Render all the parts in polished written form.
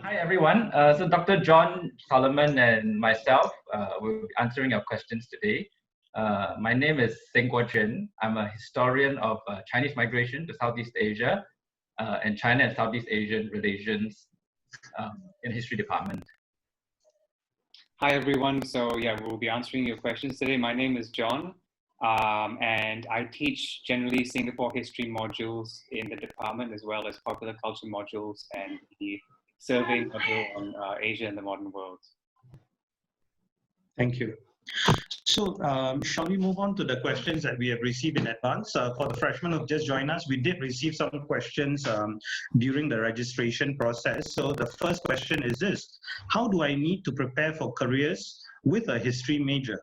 Hi, everyone. So Dr. John Solomon and myself will be answering your questions today. My name is Seng. I'm a historian of Chinese migration to Southeast Asia and China and Southeast Asian relations in the history department. Hi, everyone. So yeah, we'll be answering your questions today. My name is John, and I teach generally Singapore history modules in the department, as well as popular culture modules and the survey module on Asia and the modern world. Thank you. So shall we move on to the questions that we have received in advance? For the freshmen who have just joined us, we did receive some questions during the registration process. So the first question is this: how do I need to prepare for careers with a history major?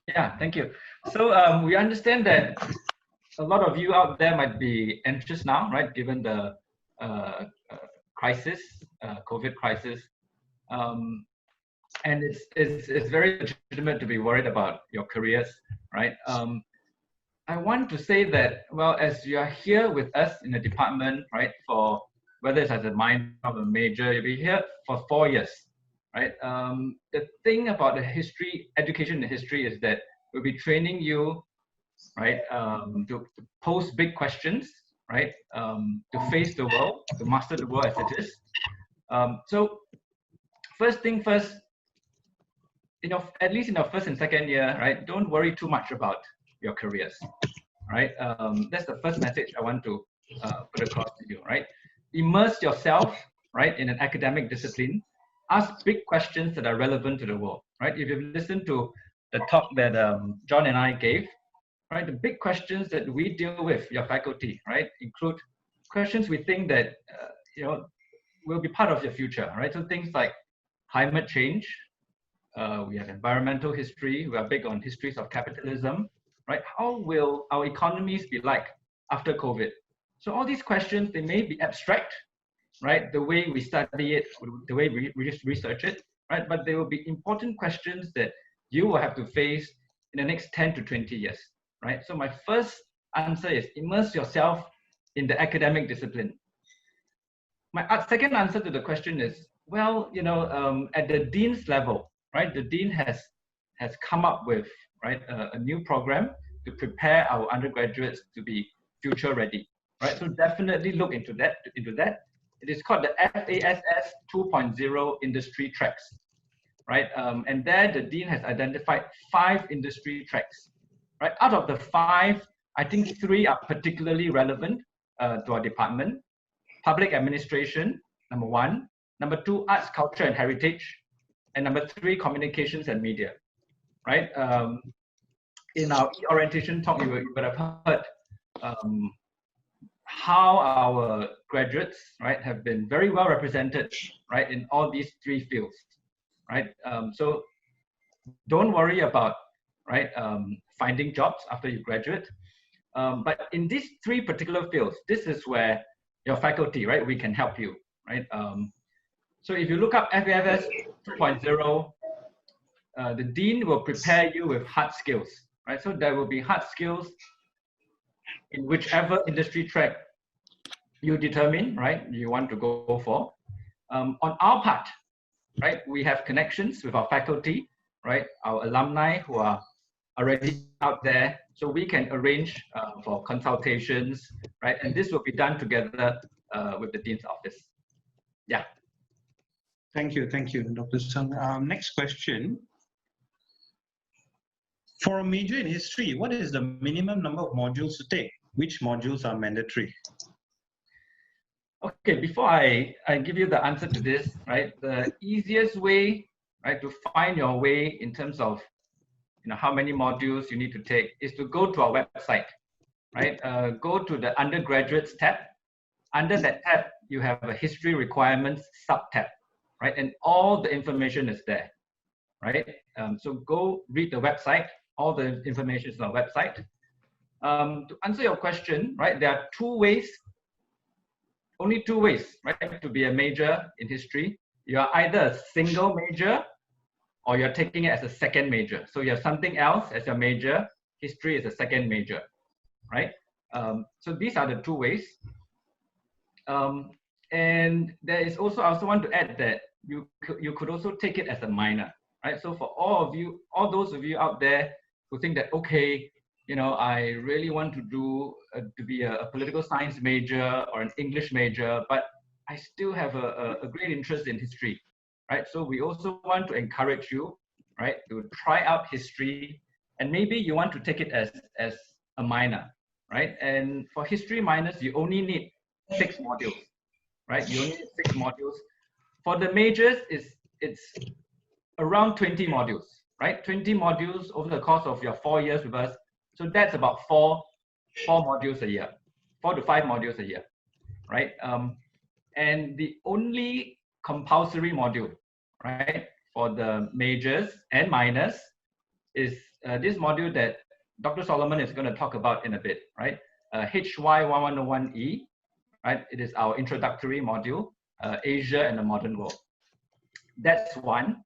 Yeah, thank you. So we understand that a lot of you out there might be anxious now, right? Given the crisis, COVID crisis. And it's very legitimate to be worried about your careers, right? I want to say that, well, as you are here with us in the department, right, for whether it's as a minor or a major, you'll be here for 4 years, right? The thing about the history, education in history is that we'll be training you, right, to pose big questions, right, to face the world, to master the world as it is. So first thing first, at least in your first and second year, right, don't worry too much about your careers, right? That's the first message I want to put across to you, right? Immerse yourself, right, in an academic discipline. Ask big questions that are relevant to the world, right? If you've listened to the talk that John and I gave, right, the big questions that we deal with, your faculty, right, include questions we think that, will be part of your future, right? So things like climate change, we have environmental history, we are big on histories of capitalism, right? How will our economies be like after COVID? So all these questions, they may be abstract, right? The way we study it, the way we research it, right? But they will be important questions that you will have to face in the next 10 to 20 years, right? So my first answer is immerse yourself in the academic discipline. My second answer to the question is, well, at the dean's level, right? The dean has come up with, right, a new program to prepare our undergraduates to be future ready, right? So definitely look into that. It is called the FASS 2.0 industry tracks, right? And there the dean has identified 5 industry tracks, right? Out of the 5, I think 3 are particularly relevant to our department. Public administration, number 1. Number 2, arts, culture, and heritage. And number 3, communications and media, right? In our orientation talk, you would have heard how our graduates, right, have been very well represented, right, in all these 3 fields, right? So don't worry about, right, finding jobs after you graduate. But in these 3 particular fields, this is where your faculty, right, we can help you, right? So if you look up FASS 2.0, the dean will prepare you with hard skills, right? So there will be hard skills in whichever industry track you determine, right, you want to go for. On our part, right, we have connections with our faculty, right, our alumni who are already out there, so we can arrange for consultations, right, and this will be done together with the dean's office. Yeah. Thank you, Dr. Seng. Next question. For a major in history, what is the minimum number of modules to take? Which modules are mandatory? Okay, before I give you the answer to this, right, the easiest way, right, to find your way in terms of how many modules you need to take is to go to our website, right? Go to the undergraduates tab. Under that tab, you have a history requirements sub-tab, right? And all the information is there, right? So go read the website. All the information is on our website. To answer your question, right, there are 2 ways, only 2 ways, right, to be a major in history. You are either a single major or you're taking it as a second major. So you have something else as your major. History is a second major, right? So these are the 2 ways. And there is also, I also want to add that you could also take it as a minor, right? So for all of you, all those of you out there who think that, okay, you know, I really want to do to be a political science major or an English major, but I still have a great interest in history, right? So we also want to encourage you, right, to try out history, and maybe you want to take it as a minor, right? And for history minors, you only need 6 modules, right? You only need 6 modules. For the majors, it's around 20 modules, right? 20 modules over the course of your 4 years with us. So that's about four modules a year, 4 to 5 modules a year, right? And the only compulsory module, right, for the majors and minors is this module that Dr. Solomon is going to talk about in a bit, right? HY1101E, right? It is our introductory module, Asia and the Modern World. That's one.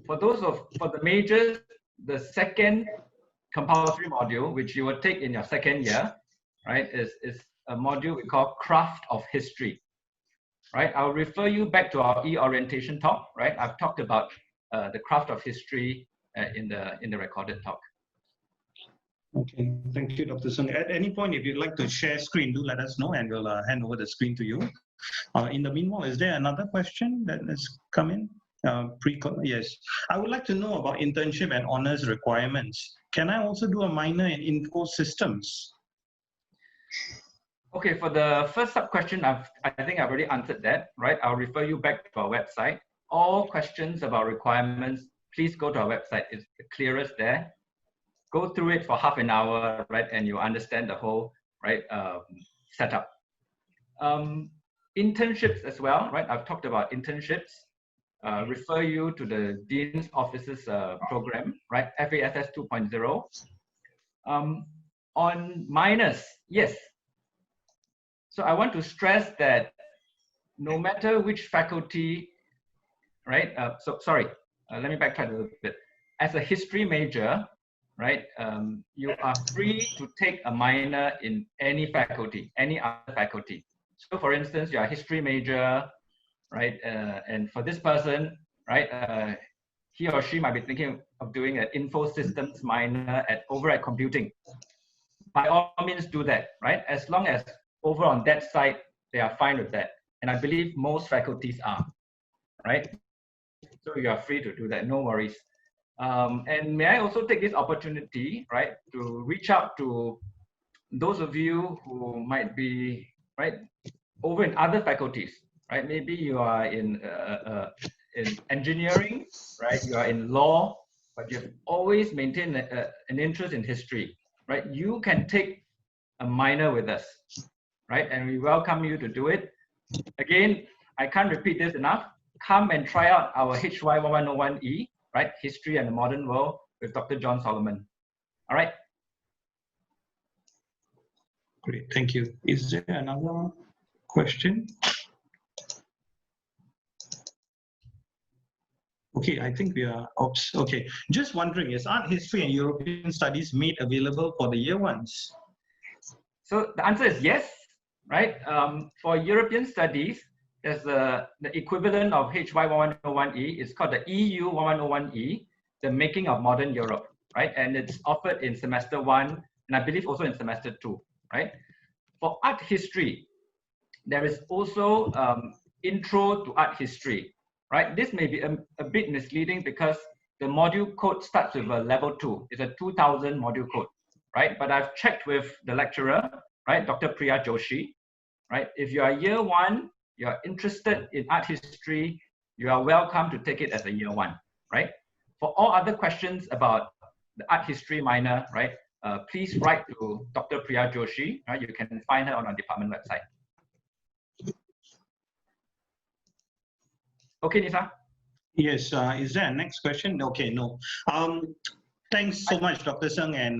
For the majors, the second compulsory module, which you will take in your 2nd year, right, is a module we call Craft of History, right? I'll refer you back to our e-orientation talk, right? I've talked about the Craft of History in the recorded talk. Okay, thank you, Dr. Seng. At any point, if you'd like to share screen, do let us know and we'll hand over the screen to you. In the meanwhile, is there another question that has come in? Yes. I would like to know about internship and honors requirements. Can I also do a minor in info systems? Okay, for the first sub-question, I think I've already answered that, right? I'll refer you back to our website. All questions about requirements, please go to our website. It's the clearest there. Go through it for half an hour, right? And you understand the whole, right, setup. Internships as well, right? I've talked about internships. Refer you to the Dean's Office's program, right? FASS 2.0. On minors, yes. So I want to stress that no matter which faculty, right? Let me backtrack a little bit. As a history major, right, you are free to take a minor in any faculty, any other faculty. So for instance, you're a history major, right? And for this person, right, he or she might be thinking of doing an info systems minor over at computing. By all means do that, right? As long as over on that side, they are fine with that. And I believe most faculties are, right? So you are free to do that, no worries. And may I also take this opportunity, right, to reach out to those of you who might be, right, over in other faculties, right? Maybe you are in engineering, right? You are in law, but you've always maintained an interest in history, right? You can take a minor with us, right? And we welcome you to do it. Again, I can't repeat this enough. Come and try out our HY1101E, right? History and the Modern World with Dr. John Solomon. All right. Great, thank you. Is there another question? Okay, I think we are okay. Just wondering, is art history and European studies made available for the year ones? So the answer is yes, right? For European studies, there's the equivalent of HY1101E. It's called the EU1101E, the Making of Modern Europe, right? And it's offered in semester 1, and I believe also in semester 2, right? For art history, there is also Intro to Art History, right? This may be a bit misleading because the module code starts with a level 2. It's a 2000 module code, right? But I've checked with the lecturer, right? Dr. Priya Joshi, right? If you are year 1, you're interested in art history, you are welcome to take it as a year 1, right? For all other questions about the art history minor, right? Please write to Dr. Priya Joshi, right? You can find her on our department website. Okay, Nisa? Yes, is there a next question? Okay, no. Thanks so much, Dr. Seng and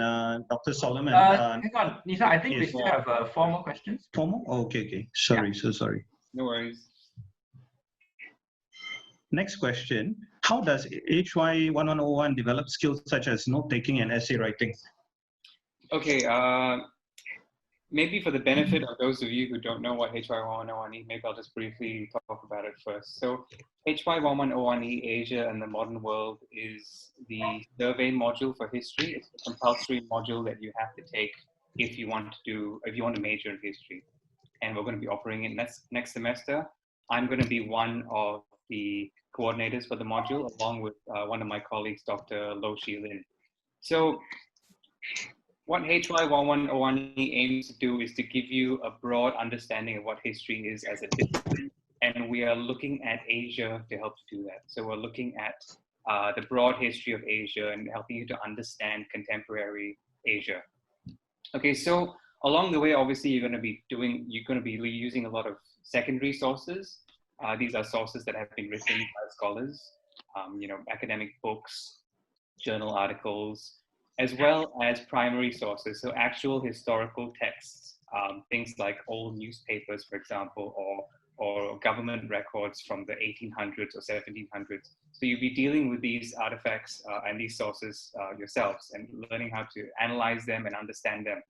Dr. Solomon. Hang on, Nisa, I think yes, we still have 4 more questions. 4 more? Oh, okay. Sorry, yeah. So sorry. No worries. Next question. How does HY1101 develop skills such as note-taking and essay writing? Okay, maybe for the benefit of those of you who don't know what HY110E, maybe I'll just briefly talk about it first. So HY110E, Asia and the Modern World, is the survey module for history. It's a compulsory module that you have to take if you want to major in history. And we're going to be offering it next semester. I'm going to be one of the coordinators for the module, along with one of my colleagues, Dr. Lo Shi Lin. So what HY110E aims to do is to give you a broad understanding of what history is as a discipline. And we are looking at Asia to help you do that. So we're looking at the broad history of Asia and helping you to understand contemporary Asia. Okay, so along the way, obviously, you're going to be using a lot of secondary sources. These are sources that have been written by scholars, academic books, journal articles, as well as primary sources, so actual historical texts, things like old newspapers, for example, or government records from the 1800s or 1700s. So you'll be dealing with these artifacts and these sources yourselves and learning how to analyze them and understand them.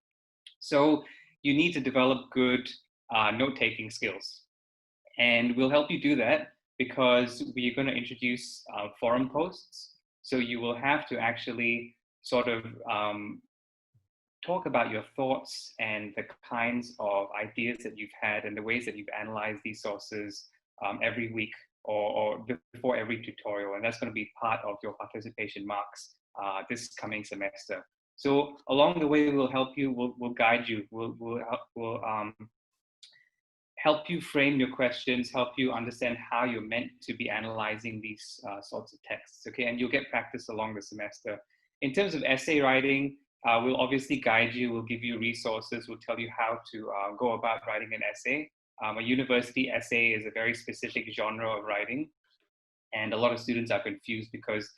So you need to develop good note-taking skills. And we'll help you do that because we're going to introduce forum posts. So you will have to actually sort of talk about your thoughts and the kinds of ideas that you've had and the ways that you've analyzed these sources every week or before every tutorial. And that's going to be part of your participation marks this coming semester. So along the way, we'll help you, we'll guide you, we'll help you frame your questions, help you understand how you're meant to be analyzing these sorts of texts, okay? And you'll get practice along the semester. In terms of essay writing, we'll obviously guide you, we'll give you resources, we'll tell you how to go about writing an essay. A university essay is a very specific genre of writing, and a lot of students are confused because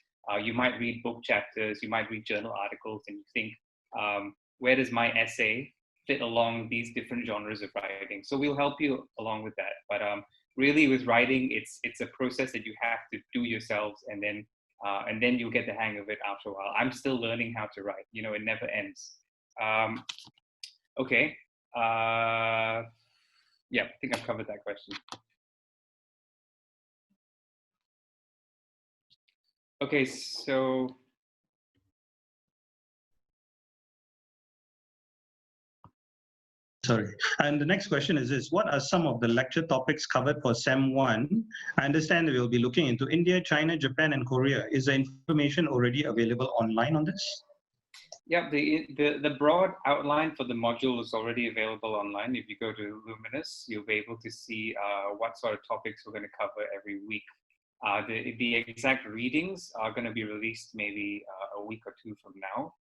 you might read book chapters, you might read journal articles, and you think, where does my essay fit along these different genres of writing? So we'll help you along with that. But really with writing, it's a process that you have to do yourselves, and then you'll get the hang of it after a while. I'm still learning how to write, it never ends. Okay. Yeah, I think I've covered that question. Okay, so sorry. And the next question is this: what are some of the lecture topics covered for Sem 1? I understand that we'll be looking into India, China, Japan, and Korea. Is the information already available online on this? Yeah, the broad outline for the module is already available online. If you go to Luminous, you'll be able to see what sort of topics we're going to cover every week. The exact readings are going to be released maybe a week or two from now,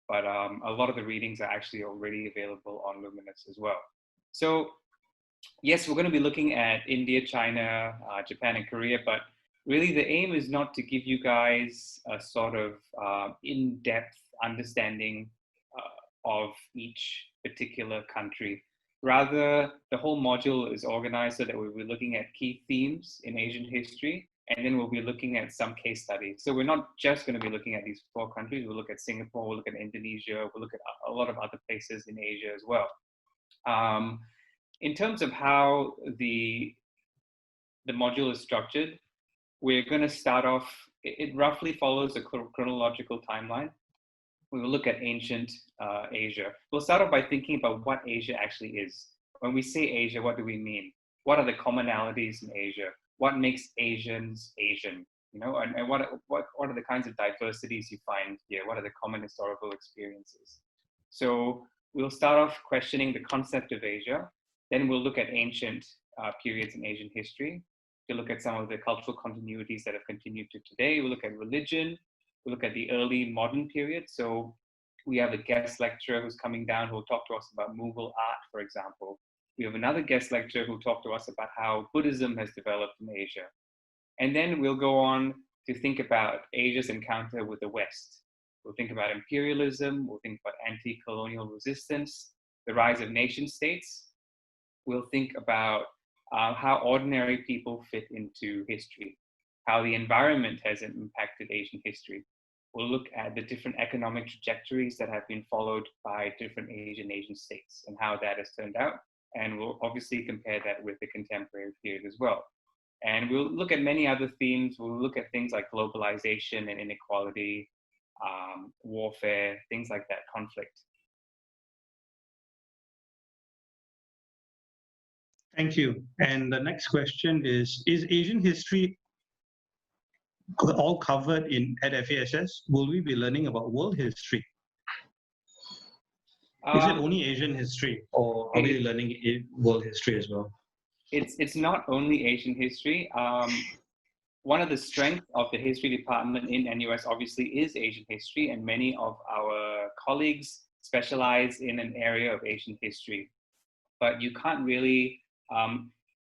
but a lot of the readings are actually already available on Luminous as well. So yes, we're going to be looking at India, China, Japan, and Korea, but really the aim is not to give you guys a sort of in-depth understanding of each particular country. Rather, the whole module is organized so that we'll be looking at key themes in Asian history, and then we'll be looking at some case studies. So we're not just going to be looking at these 4 countries. We'll look at Singapore, we'll look at Indonesia, we'll look at a lot of other places in Asia as well. In terms of how the module is structured, we're going to start off, it roughly follows a chronological timeline. We will look at ancient Asia. We'll start off by thinking about what Asia actually is. When we say Asia, what do we mean? What are the commonalities in Asia? What makes Asians Asian? And what are the kinds of diversities you find here? What are the common historical experiences? So we'll start off questioning the concept of Asia. Then we'll look at ancient periods in Asian history. We'll look at some of the cultural continuities that have continued to today. We'll look at religion. We'll look at the early modern period. So we have a guest lecturer who's coming down who will talk to us about Mughal art, for example. We have another guest lecturer who will talk to us about how Buddhism has developed in Asia. And then we'll go on to think about Asia's encounter with the West. We'll think about imperialism. We'll think about anti-colonial resistance, the rise of nation states. We'll think about how ordinary people fit into history, how the environment has impacted Asian history. We'll look at the different economic trajectories that have been followed by different Asian states and how that has turned out. And we'll obviously compare that with the contemporary period as well. And we'll look at many other themes. We'll look at things like globalization and inequality, warfare, things like that, conflict. Thank you. And the next question is Asian history all covered at FASS? Will we be learning about world history? Is it only Asian history, or are we learning world history as well? It's not only Asian history. One of the strengths of the history department in NUS obviously is Asian history, and many of our colleagues specialize in an area of Asian history. But you can't really,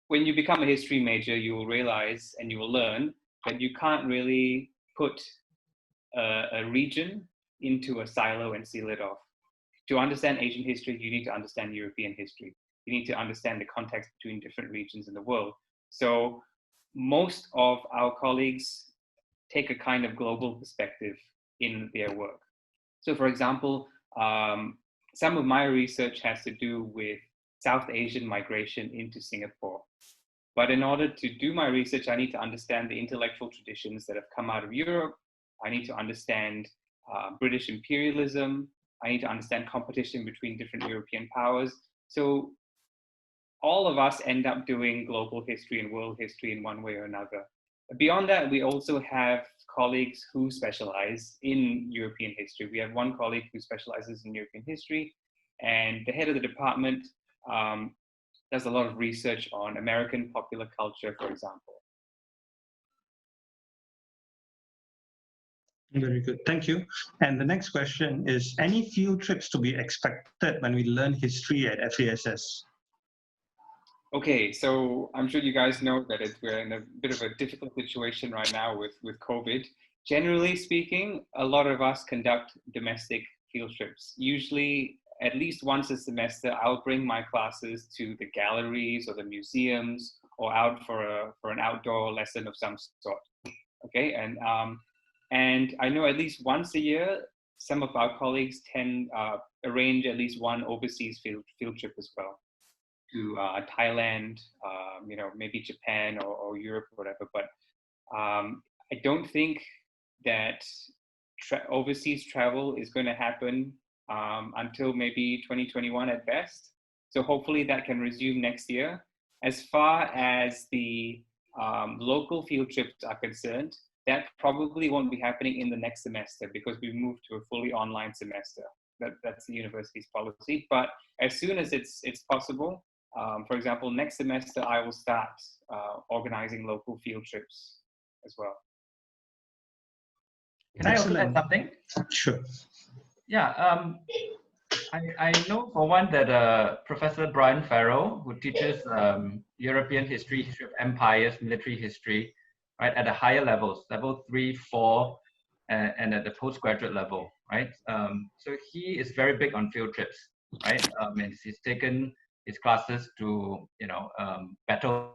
when you become a history major, you will realize and you will learn that you can't really put a region into a silo and seal it off. To understand Asian history, you need to understand European history. You need to understand the context between different regions in the world. So most of our colleagues take a kind of global perspective in their work. So for example, some of my research has to do with South Asian migration into Singapore. But in order to do my research, I need to understand the intellectual traditions that have come out of Europe. I need to understand British imperialism. I need to understand competition between different European powers. So all of us end up doing global history and world history in one way or another. Beyond that, we also have colleagues who specialize in European history. We have one colleague who specializes in European history, and the head of the department does a lot of research on American popular culture, for example. Very good, thank you. And the next question is, any field trips to be expected when we learn history at FASS? Okay, so I'm sure you guys know that we're in a bit of a difficult situation right now with COVID. Generally speaking, a lot of us conduct domestic field trips. Usually, at least once a semester, I'll bring my classes to the galleries or the museums or out for an outdoor lesson of some sort. Okay, and I know at least once a year, some of our colleagues arrange at least one overseas field trip as well, to Thailand, maybe Japan or Europe or whatever. But I don't think that overseas travel is going to happen until maybe 2021 at best. So hopefully that can resume next year. As far as the local field trips are concerned, that probably won't be happening in the next semester because we moved to a fully online semester. That's the university's policy. But as soon as it's possible, for example, next semester, I will start organizing local field trips as well. Can I also add something? Sure. Yeah, I know for one that Professor Brian Farrell, who teaches European history, history of empires, military history, right, at the higher levels, level 3, 4, and at the postgraduate level, right? So he is very big on field trips, right? And he's taken his classes to, battle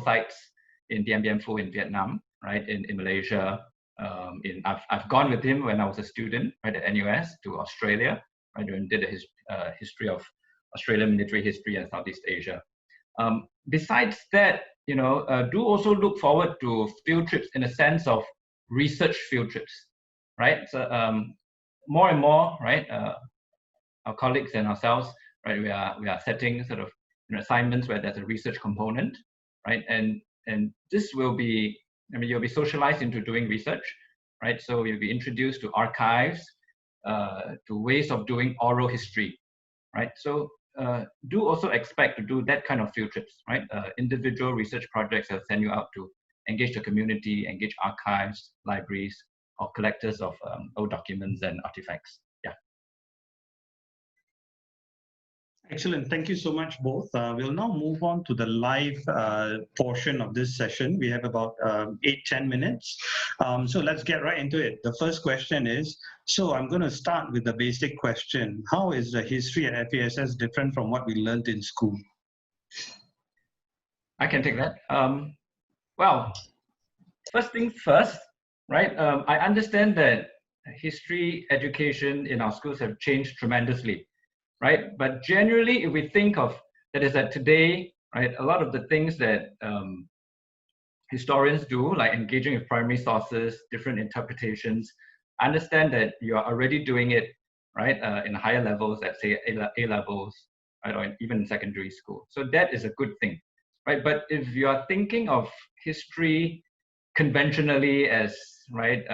sites in Dien Bien Phu in Vietnam, right, in Malaysia. I've gone with him when I was a student, right, at NUS to Australia, right, and did a history of Australian military history and Southeast Asia. Besides that, do also look forward to field trips in a sense of research field trips, right? So more and more, right, our colleagues and ourselves, right, we are setting sort of assignments where there's a research component, right, and this will be, you'll be socialized into doing research, right? So you'll be introduced to archives, to ways of doing oral history, right? So do also expect to do that kind of field trips, right? Individual research projects that send you out to engage the community, engage archives, libraries, or collectors of old documents and artifacts. Yeah. Excellent. Thank you so much, both. We'll now move on to the live portion of this session. We have about 8-10 minutes. So let's get right into it. The first question is, so I'm going to start with the basic question. How is the history at FASS different from what we learned in school? I can take that. Well, first things first, right? I understand that history education in our schools have changed tremendously, right? But generally, if we think of that is that today, right, a lot of the things that historians do, like engaging with primary sources, different interpretations, understand that you are already doing it, right, in higher levels, let's say A levels, right, or even in secondary school. So that is a good thing, right? But if you are thinking of history conventionally as, right,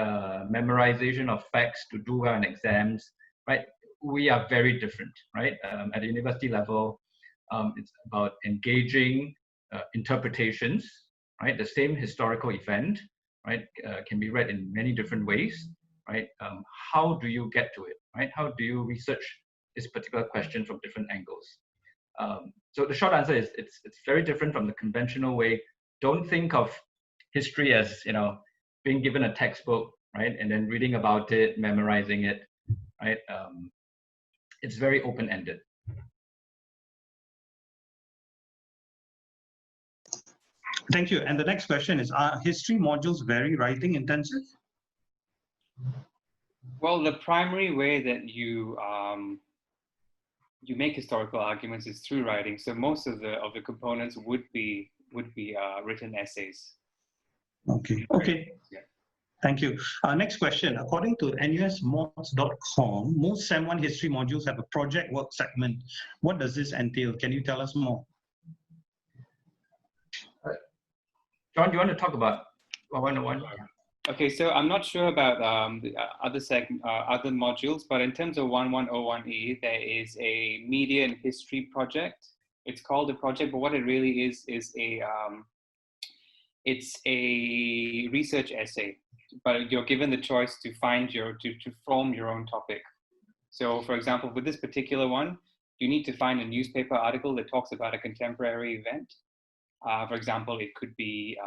memorization of facts to do well in exams, right, we are very different, right? At the university level, it's about engaging interpretations, right? The same historical event, right, can be read in many different ways, right? How do you get to it, right? How do you research this particular question from different angles? So the short answer is it's very different from the conventional way. Don't think of history as, you know, being given a textbook, right, and then reading about it, memorizing it, right? It's very open-ended. Thank you. And the next question is, are history modules very writing intensive? Well, the primary way that you make historical arguments is through writing. So most of the components would be written essays. Okay. Okay. Yeah. Thank you. Next question. According to nusmods.com, most Sem 1 history modules have a project work segment. What does this entail? Can you tell us more? John, do you want to talk about 101? Okay, so I'm not sure about the other modules, but in terms of 1101E, there is a media and history project. It's called a project, but what it really is it's a research essay, but you're given the choice to to form your own topic. So for example, with this particular one, you need to find a newspaper article that talks about a contemporary event. For example, it could be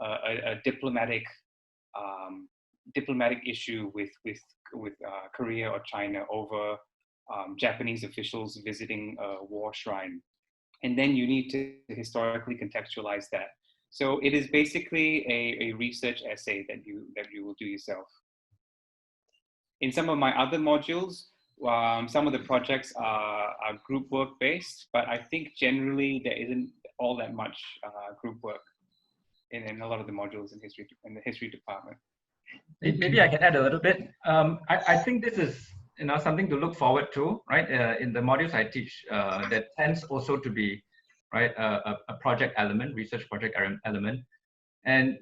a diplomatic issue with Korea or China over Japanese officials visiting a war shrine, and then you need to historically contextualize that. So it is basically a research essay that you will do yourself. In some of my other modules, some of the projects are group work based, but I think generally there isn't all that much group work in a lot of the modules in the history department. Maybe I can add a little bit. I think this is, you know, something to look forward to, right? In the modules I teach, there tends also to be, right, a project element, research project element, and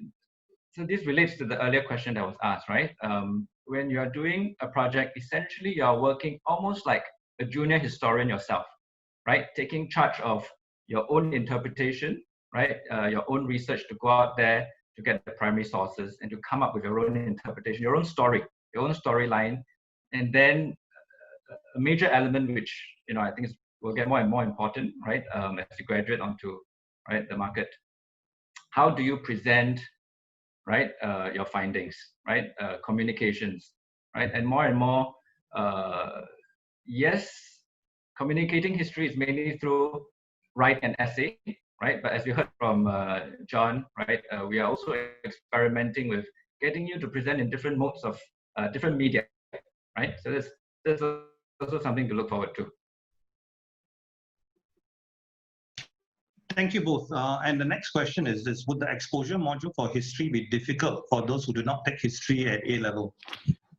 so this relates to the earlier question that was asked, right? When you are doing a project, essentially you are working almost like a junior historian yourself, right? Taking charge of your own interpretation, right? Your own research to go out there to get the primary sources and to come up with your own interpretation, your own story, your own storyline, and then a major element which, you know, I think will get more and more important, right? As you graduate onto, right, the market. How do you present, right, your findings, right? Communications, right? And more, yes, communicating history is mainly through write an essay, right? But as you heard from John, right, we are also experimenting with getting you to present in different modes of different media, right? So there's also something to look forward to. Thank you both. And the next question is this: would the exposure module for history be difficult for those who do not take history at A level?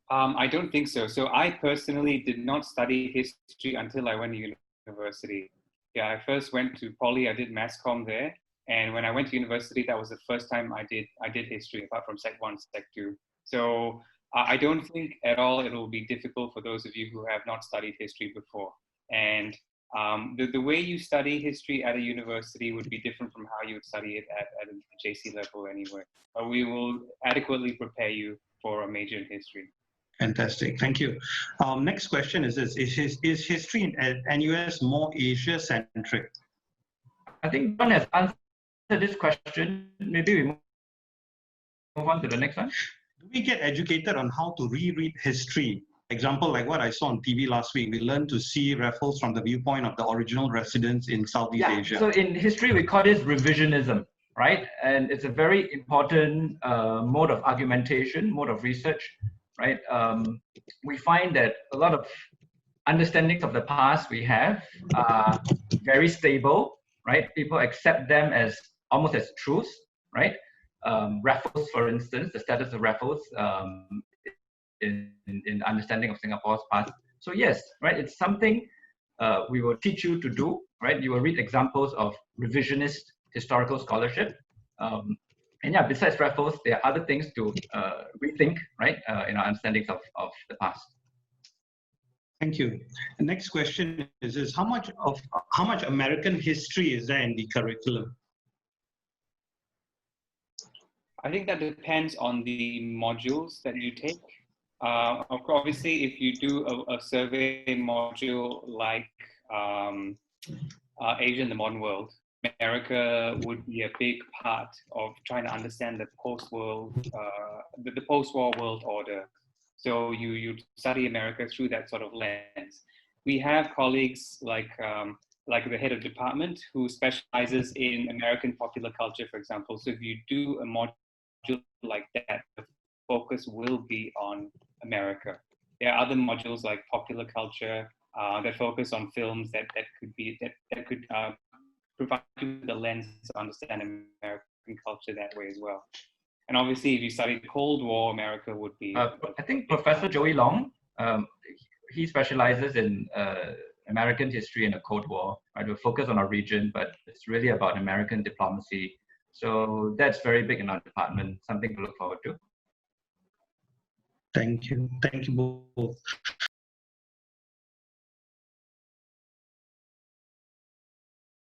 I don't think so. So I personally did not study history until I went to university. Yeah, I first went to Poly. I did mass comm there, and when I went to university, that was the first time I did history, apart from Sec 1, Sec 2. So I don't think at all it will be difficult for those of you who have not studied history before. And the way you study history at a university would be different from how you would study it at a JC level anyway. But we will adequately prepare you for a major in history. Fantastic, thank you. Next question is this: is history in NUS more Asia-centric? I think John has answered this question. Maybe we move on to the next one. Do we get educated on how to reread history? Example, like what I saw on TV last week, we learned to see Raffles from the viewpoint of the original residents in Southeast Asia. So in history, we call this revisionism, right? And it's a very important mode of argumentation, mode of research, right, we find that a lot of understandings of the past we have are very stable, right? People accept them as almost as truth, right? Raffles, for instance, the status of Raffles in understanding of Singapore's past. So yes, right, it's something we will teach you to do, right? You will read examples of revisionist historical scholarship. And yeah, besides Raffles, there are other things to rethink, right, in our understandings of the past. Thank you. The next question is how much American history is there in the curriculum? I think that depends on the modules that you take. Obviously, if you do a survey module like Asia in the Modern World, America would be a big part of trying to understand the post-war world order. So you study America through that sort of lens. We have colleagues like the head of department who specializes in American popular culture, for example. So if you do a module like that, the focus will be on America. There are other modules like popular culture that focus on films that could provide you the lens to understand American culture that way as well. And obviously, if you study the Cold War, America would be. I think Professor Joey Long, he specializes in American history and the Cold War. Right, we focus on our region, but it's really about American diplomacy. So that's very big in our department. Something to look forward to. Thank you. Thank you both.